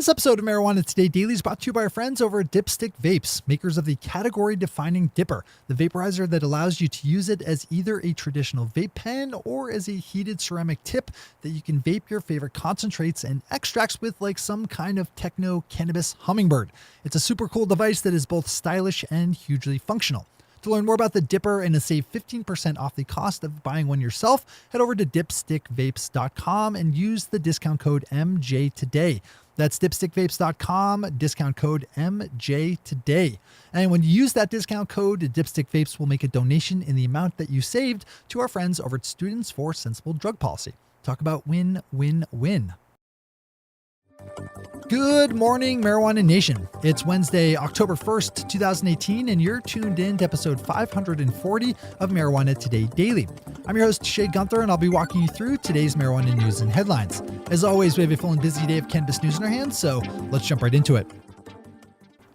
This episode of Marijuana Today Daily is brought to you by our friends over at Dipstick Vapes, makers of the category-defining Dipper, the vaporizer that allows you to use it as either a traditional vape pen or as a heated ceramic tip that you can vape your favorite concentrates and extracts with, like some kind of techno cannabis hummingbird. It's a super cool device that is both stylish and hugely functional. To learn more about the Dipper and to save 15% off the cost of buying one yourself, head over to dipstickvapes.com and use the discount code MJ today. That's dipstickvapes.com, discount code MJ today. And when you use that discount code, Dipstick Vapes will make a donation in the amount that you saved to our friends over at Students for Sensible Drug Policy. Talk about win, win, win. Good morning, Marijuana Nation. It's Wednesday, October 1st, 2018, and you're tuned in to episode 540 of Marijuana Today Daily. I'm your host, Shay Gunther, and I'll be walking you through today's marijuana news and headlines. As always, we have a full and busy day of cannabis news in our hands, so let's jump right into it.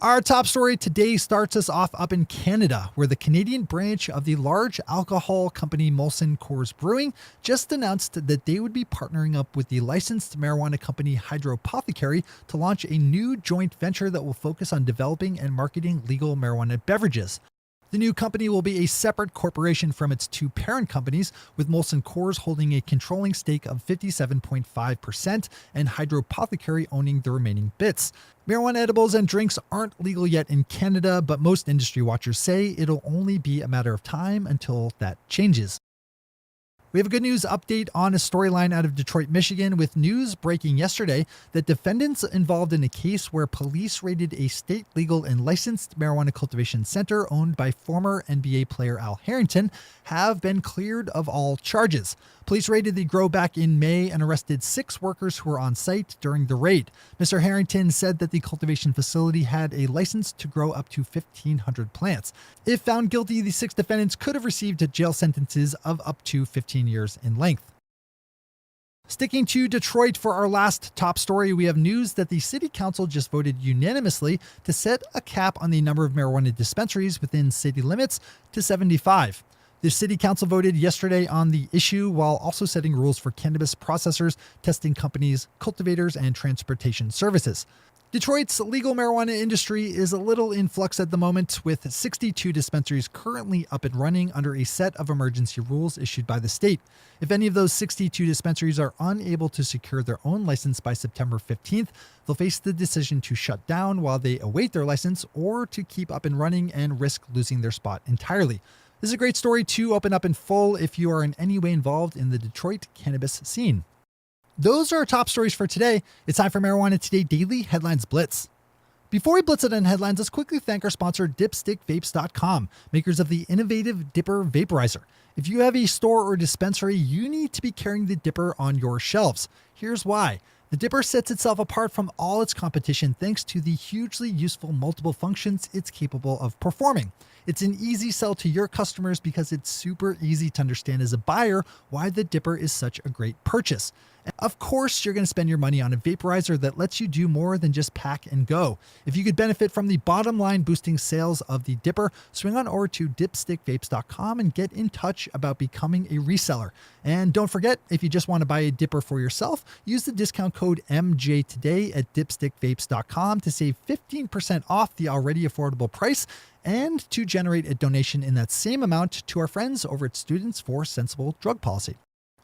Our top story today starts us off up in Canada, where the Canadian branch of the large alcohol company Molson Coors Brewing just announced that they would be partnering up with the licensed marijuana company Hydropothecary to launch a new joint venture that will focus on developing and marketing legal marijuana beverages. The new company will be a separate corporation from its two parent companies, with Molson Coors holding a controlling stake of 57.5% and Hydropothecary owning the remaining bits. Marijuana edibles and drinks aren't legal yet in Canada, but most industry watchers say it'll only be a matter of time until that changes. We have a good news update on a storyline out of Detroit, Michigan, with news breaking yesterday that defendants involved in a case where police raided a state legal and licensed marijuana cultivation center owned by former NBA player Al Harrington have been cleared of all charges. Police raided the grow back in May and arrested 6 workers who were on site during the raid. Mr. Harrington said that the cultivation facility had a license to grow up to 1,500 plants. If found guilty, the 6 defendants could have received jail sentences of up to 15 years in length. Sticking to Detroit for our last top story, we have news that the city council just voted unanimously to set a cap on the number of marijuana dispensaries within city limits to 75. The city council voted yesterday on the issue while also setting rules for cannabis processors, testing companies, cultivators, and transportation services. Detroit's legal marijuana industry is a little in flux at the moment, with 62 dispensaries currently up and running under a set of emergency rules issued by the state. If any of those 62 dispensaries are unable to secure their own license by September 15th, they'll face the decision to shut down while they await their license or to keep up and running and risk losing their spot entirely. This is a great story to open up in full if you are in any way involved in the Detroit cannabis scene. Those are our top stories for today. It's time for Marijuana Today Daily Headlines Blitz. Before we blitz it on headlines, let's quickly thank our sponsor, dipstickvapes.com, makers of the innovative Dipper vaporizer. If you have a store or dispensary, you need to be carrying the Dipper on your shelves. Here's why. The Dipper sets itself apart from all its competition thanks to the hugely useful multiple functions it's capable of performing. It's an easy sell to your customers because it's super easy to understand as a buyer why the Dipper is such a great purchase. Of course, you're going to spend your money on a vaporizer that lets you do more than just pack and go. If you could benefit from the bottom line boosting sales of the Dipper, swing on over to dipstickvapes.com and get in touch about becoming a reseller. And don't forget, if you just want to buy a Dipper for yourself, use the discount code MJ today at dipstickvapes.com to save 15% off the already affordable price and to generate a donation in that same amount to our friends over at Students for Sensible Drug Policy.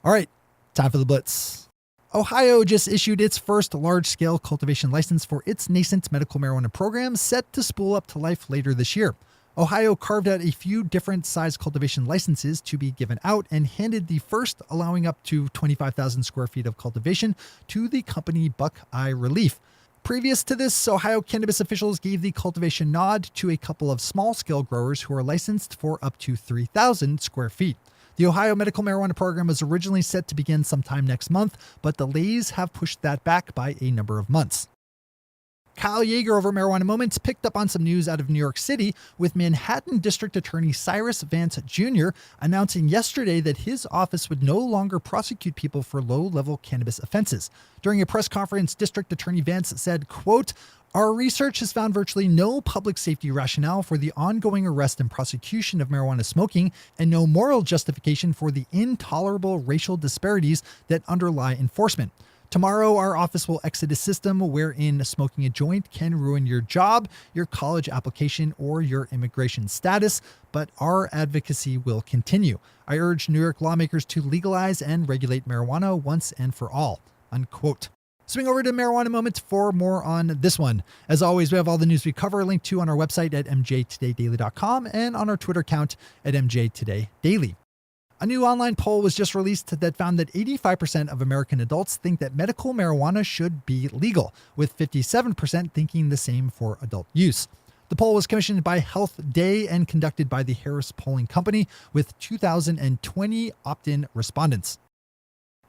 All right, time for the blitz. Ohio just issued its first large-scale cultivation license for its nascent medical marijuana program, set to spool up to life later this year. Ohio carved out a few different size cultivation licenses to be given out and handed the first, allowing up to 25,000 square feet of cultivation, to the company Buckeye Relief. Previous to this, Ohio cannabis officials gave the cultivation nod to a couple of small-scale growers who are licensed for up to 3,000 square feet. The Ohio medical marijuana program was originally set to begin sometime next month, but delays have pushed that back by a number of months. Kyle Yeager over Marijuana Moments picked up on some news out of New York City, with Manhattan District Attorney Cyrus Vance Jr. announcing yesterday that his office would no longer prosecute people for low-level cannabis offenses. During a press conference, District Attorney Vance said, quote, "Our research has found virtually no public safety rationale for the ongoing arrest and prosecution of marijuana smoking, and no moral justification for the intolerable racial disparities that underlie enforcement. Tomorrow, our office will exit a system wherein smoking a joint can ruin your job, your college application, or your immigration status, but our advocacy will continue. I urge New York lawmakers to legalize and regulate marijuana once and for all." Unquote. Swing over to Marijuana Moment for more on this one. As always, we have all the news we cover linked to on our website at mjtodaydaily.com and on our Twitter account at mjtodaydaily. A new online poll was just released that found that 85% of American adults think that medical marijuana should be legal, with 57% thinking the same for adult use. The poll was commissioned by Health Day and conducted by the Harris Polling Company with 2,020 opt-in respondents.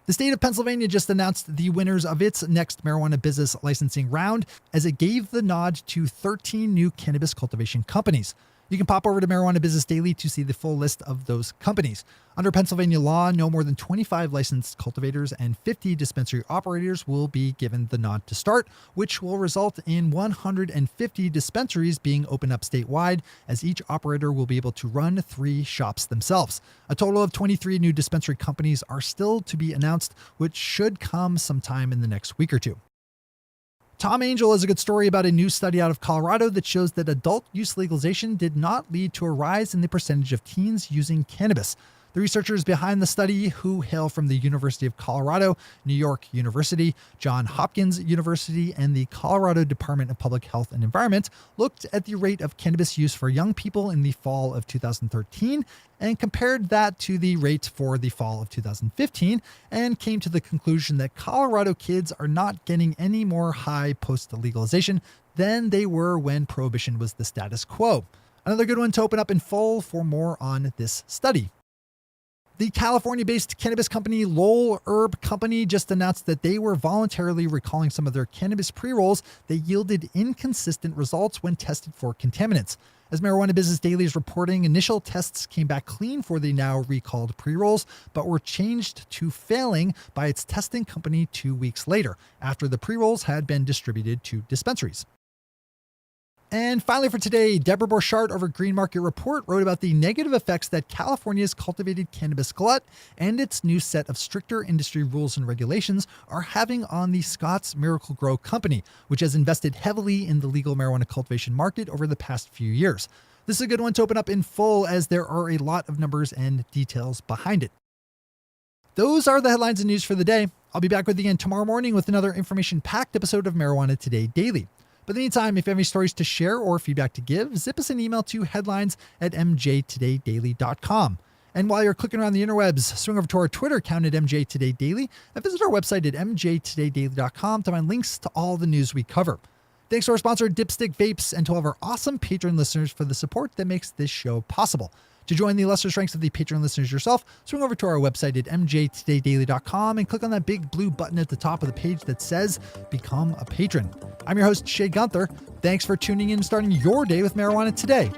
The state of Pennsylvania just announced the winners of its next marijuana business licensing round as it gave the nod to 13 new cannabis cultivation companies. You can pop over to Marijuana Business Daily to see the full list of those companies. Under Pennsylvania law, no more than 25 licensed cultivators and 50 dispensary operators will be given the nod to start, which will result in 150 dispensaries being opened up statewide, as each operator will be able to run 3 shops themselves. A total of 23 new dispensary companies are still to be announced, which should come sometime in the next week or two. Tom Angel has a good story about a new study out of Colorado that shows that adult use legalization did not lead to a rise in the percentage of teens using cannabis. The researchers behind the study, who hail from the University of Colorado, New York University, Johns Hopkins University, and the Colorado Department of Public Health and Environment, looked at the rate of cannabis use for young people in the fall of 2013 and compared that to the rate for the fall of 2015 and came to the conclusion that Colorado kids are not getting any more high post-legalization than they were when prohibition was the status quo. Another good one to open up in full for more on this study. The California-based cannabis company Lowell Herb Company just announced that they were voluntarily recalling some of their cannabis pre-rolls that yielded inconsistent results when tested for contaminants. As Marijuana Business Daily is reporting, initial tests came back clean for the now recalled pre-rolls, but were changed to failing by its testing company 2 weeks later, after the pre-rolls had been distributed to dispensaries. And finally for today, Deborah Borchardt over Green Market Report wrote about the negative effects that California's cultivated cannabis glut and its new set of stricter industry rules and regulations are having on the Scott's Miracle-Gro company, which has invested heavily in the legal marijuana cultivation market over the past few years. This is a good one to open up in full as there are a lot of numbers and details behind it. Those are the headlines and news for the day. I'll be back with you again tomorrow morning with another information-packed episode of Marijuana Today Daily. But in the meantime, if you have any stories to share or feedback to give, zip us an email to headlines@mjtodaydaily.com. And while you're clicking around the interwebs, swing over to our Twitter account at mjtodaydaily and visit our website at mjtodaydaily.com to find links to all the news we cover. Thanks to our sponsor, Dipstick Vapes, and to all of our awesome Patreon listeners for the support that makes this show possible. To join the lesser ranks of the Patreon listeners yourself, swing over to our website at mjtodaydaily.com and click on that big blue button at the top of the page that says Become a Patron. I'm your host, Shay Gunther. Thanks for tuning in and starting your day with marijuana today.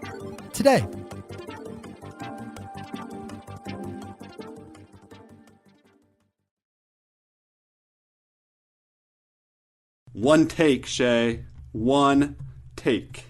One take, Shay. One take.